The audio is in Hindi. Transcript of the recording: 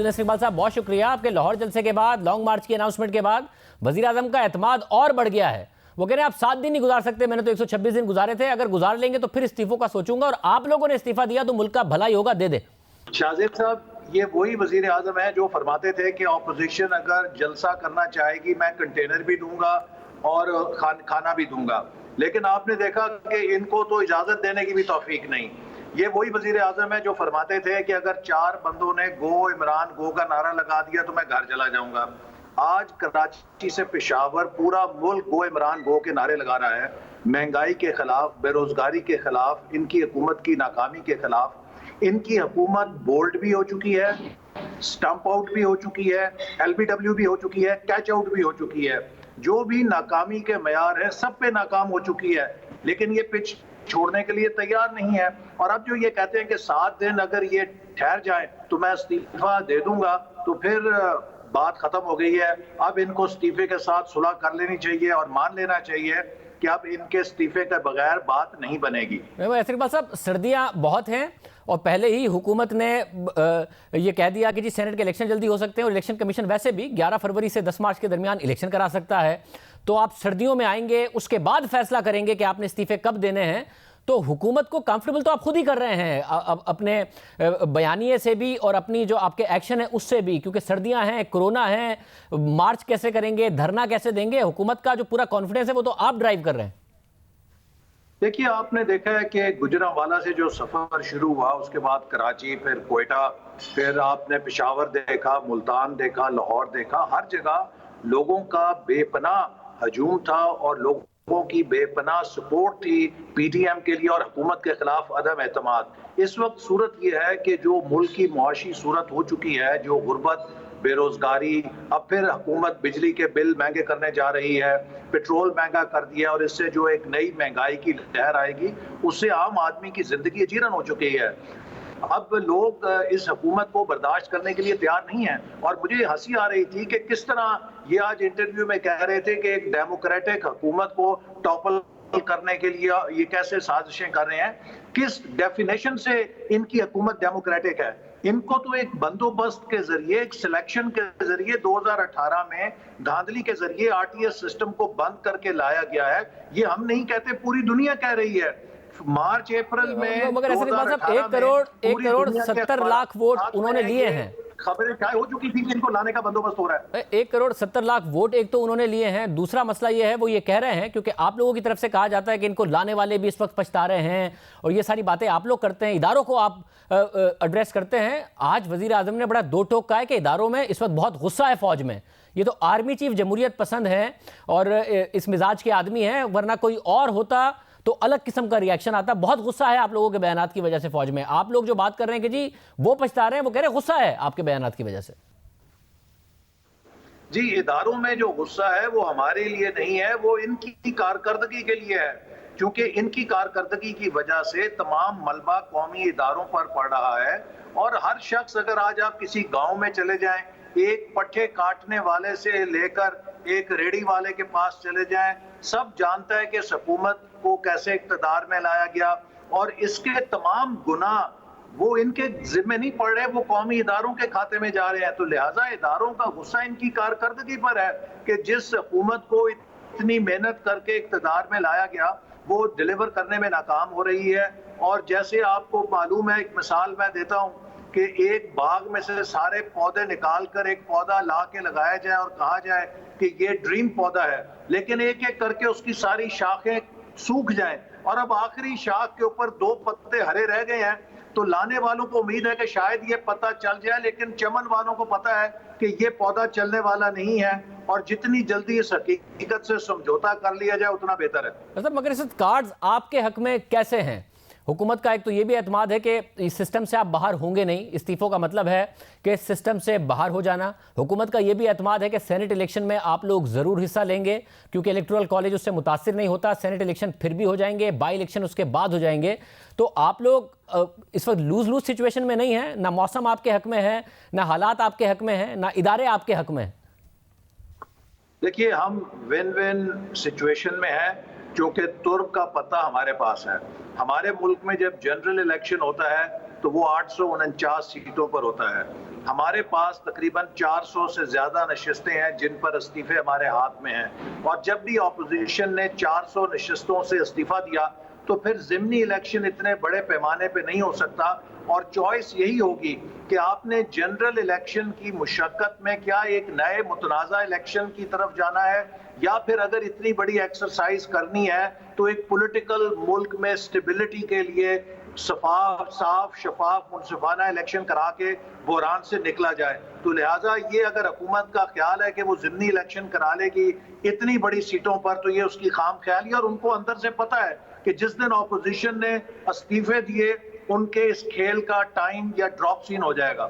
इकबाल साहब, बहुत शुक्रिया। आपके लाहौर जलसे के बाद, लॉन्ग मार्च की अनाउंसमेंट के बाद वजीर आजम का एतमाद और बढ़ गया है। वो कह रहे हैं आप 7 दिन नहीं गुजार सकते, मैंने तो 126 दिन गुजारे थे, अगर गुजार लेंगे तो फिर इस्तीफों का सोचूंगा, और आप लोगों ने इस्तीफा दिया तो मुल्क का भला ही होगा, दे दे। शाहजेब साहब, ये वही वजीर आजम है जो फरमाते थे कि ऑपोजिशन अगर जलसा करना चाहेगी मैं कंटेनर भी दूंगा और खाना भी दूंगा, लेकिन आपने देखा कि इनको तो इजाजत देने की भी तौफीक नहीं। ये वही वजीर आजम है जो फरमाते थे कि अगर 4 बंदों ने गो इमरान गो का नारा लगा दिया तो मैं घर चला जाऊंगा। आज कराची से पेशावर पूरा मुल्क गो इमरान गो के नारे लगा रहा है, महंगाई के खिलाफ, बेरोजगारी के खिलाफ, इनकी हुकूमत की नाकामी के खिलाफ। इनकी हुकूमत बोल्ड भी हो चुकी है, स्टंप आउट भी हो चुकी है, LBW भी हो चुकी है, कैच आउट भी हो चुकी है। जो भी नाकामी के मयार है सब पे नाकाम हो चुकी है, लेकिन ये पिच छोड़ने के लिए तैयार नहीं है। और अब जो ये कहते हैं कि 7 दिन अगर ये ठहर जाए तो मैं इस्तीफा दे दूंगा, तो फिर बात खत्म हो गई है। अब इनको इस्तीफे के साथ सुलह कर लेनी चाहिए और मान लेना चाहिए कि अब इनके इस्तीफे के बगैर बात नहीं बनेगी। इकबाल साहब, सर्दियां बहुत हैं और पहले ही हुकूमत ने ये कह दिया कि जी सेनेट के इलेक्शन जल्दी हो सकते हैं, और इलेक्शन कमीशन वैसे भी 11 फरवरी से 10 मार्च के दरमियान इलेक्शन करा सकता है। तो आप सर्दियों में आएंगे, उसके बाद फैसला करेंगे कि आपने इस्तीफे कब देने हैं। तो हुकूमत को कंफर्टेबल तो आप खुद ही कर रहे हैं अपने बयानिए से भी और अपनी जो आपके एक्शन है उससे भी, क्योंकि सर्दियां हैं, कोरोना है, मार्च कैसे करेंगे, धरना कैसे देंगे, हुकूमत का जो पूरा कॉन्फिडेंस है वो तो आप ड्राइव कर रहे हैं। देखिए, आपने देखा है कि गुजरांवाला से जो सफर शुरू हुआ, उसके बाद कराची, फिर क्वेटा, फिर आपने पेशावर देखा, मुल्तान देखा, लाहौर देखा, हर जगह लोगों का बेपनाह हजूम था और लोगों की बेपनाह सपोर्ट थी PTM के लिए और हुकूमत के खिलाफ अदम एतमाद। इस वक्त सूरत यह है कि जो मुल्क की मुआशी सूरत हो चुकी है, जो गुर्बत, बेरोजगारी, अब फिर हुकूमत बिजली के बिल महंगे करने जा रही है, पेट्रोल महंगा कर दिया, और इससे जो एक नई महंगाई की लहर आएगी उससे आम आदमी की जिंदगी जीरन हो चुकी है। अब लोग इस हुकूमत को बर्दाश्त करने के लिए तैयार नहीं है। और मुझे हंसी आ रही थी कि किस तरह ये आज इंटरव्यू में कह रहे थे कि एक डेमोक्रेटिक हुकूमत को टॉपल करने के लिए ये कैसे साजिशें कर रहे हैं। किस डेफिनेशन से इनकी हुकूमत डेमोक्रेटिक है? इनको तो एक बंदोबस्त के जरिए, एक सिलेक्शन के जरिए 2018 में धांधली के जरिए RTS सिस्टम को बंद करके लाया गया है। ये हम नहीं कहते, पूरी दुनिया कह रही है। मार्च अप्रैल में मगर ऐसे 1 करोड़ 70 लाख वोट उन्होंने लिए हैं। खबरें क्या हो चुकी थी कि इनको लाने का बंदोबस्त हो रहा है। 1 करोड़ 70 लाख वोट एक तो उन्होंने लिए हैं, दूसरा मसला ये है, वो ये कह रहे हैं, क्योंकि आप लोगों की तरफ से कहा जाता है कि इनको लाने वाले भी इस वक्त पछता रहे हैं, और ये सारी बातें आप लोग करते हैं, इदारों को आप एड्रेस करते हैं। आज वजीर आजम ने बड़ा दो टोक कहा है कि इदारों में इस वक्त बहुत गुस्सा है फौज में। ये तो आर्मी चीफ जमहूरियत पसंद है और इस मिजाज के आदमी हैं, वरना कोई और होता तो अलग किस्म का रिएक्शन आता। बहुत गुस्सा है आप लोगों के बयानात की वजह से फौज में। आप लोग जो बात कर रहे हैं कि जी वो पछता रहे हैं, वो कह रहे हैं गुस्सा है आपके बयानात की वजह से। जी, इदारों में जो गुस्सा है वो हमारे लिए नहीं है, वो इनकी कारकर्दगी के लिए है, क्योंकि इनकी कारकर्दगी की वजह से तमाम मलबा कौमी इदारों पर पड़ रहा है। और हर शख्स, अगर आज आप किसी गांव में चले जाएं, एक पट्टे काटने वाले से लेकर एक रेडी वाले के पास चले जाएं, सब जानता है कि हुकूमत को कैसे इक़्तिदार में लाया गया, और इसके तमाम गुनाह वो इनके जिम्मे नहीं पड़ रहे, वो कौमी इदारों के खाते में जा रहे हैं। तो लिहाजा इदारों का गुस्सा इनकी कारकर्दगी पर है कि जिस हुकूमत को इतनी मेहनत करके इक़्तिदार में लाया गया वो डिलीवर करने में नाकाम हो रही है। और जैसे आपको मालूम है, एक मिसाल मैं देता हूँ कि एक बाग में से सारे पौधे निकाल कर एक पौधा ला के लगाया जाए और कहा जाए कि ये ड्रीम पौधा है, लेकिन एक एक करके उसकी सारी शाखें सूख जाएं और अब आखिरी शाख के ऊपर 2 पत्ते हरे रह गए हैं, तो लाने वालों को उम्मीद है कि शायद ये पता चल जाए, लेकिन चमन वालों को पता है कि ये पौधा चलने वाला नहीं है, और जितनी जल्दी इस हकीकत से समझौता कर लिया जाए उतना बेहतर है। मतलब मगर इस कार्ड्स आपके हक में कैसे हैं? हुकूमत का एक तो ये भी एतमाद है कि इस सिस्टम से आप बाहर होंगे नहीं, इस्तीफों का मतलब है कि इस सिस्टम से बाहर हो जाना। हुकूमत का ये भी एतमाद है कि सेनेट इलेक्शन में आप लोग ज़रूर हिस्सा लेंगे, क्योंकि इलेक्टोरल कॉलेज उससे मुतासिर नहीं होता। सेनेट इलेक्शन फिर भी हो जाएंगे, बाई इलेक्शन उसके बाद हो जाएंगे। तो आप लोग इस वक्त लूज सिचुएशन में नहीं है, ना मौसम आपके हक में है, ना हालात आपके हक में है, ना इदारे आपके हक में है। देखिए, हम विन विन सिचुएशन में है, क्योंकि तुर्क का पता हमारे पास है। हमारे मुल्क में जब जनरल इलेक्शन होता है तो वो 849 सीटों पर होता है। हमारे पास तकरीबन 400 से ज्यादा नशिस्तें हैं जिन पर इस्तीफे हमारे हाथ में हैं, और जब भी ऑपोजिशन ने 400 नशिस्तों से इस्तीफा दिया तो फिर ज़िमनी इलेक्शन इतने बड़े पैमाने पे नहीं हो सकता, और चॉइस यही होगी कि आपने जनरल इलेक्शन की मुशक्कत में क्या एक नए मुतनाज़ा इलेक्शन की तरफ जाना है, या फिर अगर इतनी बड़ी एक्सरसाइज करनी है तो एक पॉलिटिकल मुल्क में स्टेबिलिटी के लिए साफ शफाफ मुनसिफाना इलेक्शन करा के बहरान से निकला जाए। तो लिहाजा ये अगर हुकूमत का ख्याल है कि वो ज़िमनी इलेक्शन करा लेगी इतनी बड़ी सीटों पर, तो ये उसकी खाम ख्याली, और उनको अंदर से पता है कि जिस दिन ऑपोजिशन ने इस्तीफे दिए उनके इस खेल का टाइम या ड्रॉप सीन हो जाएगा।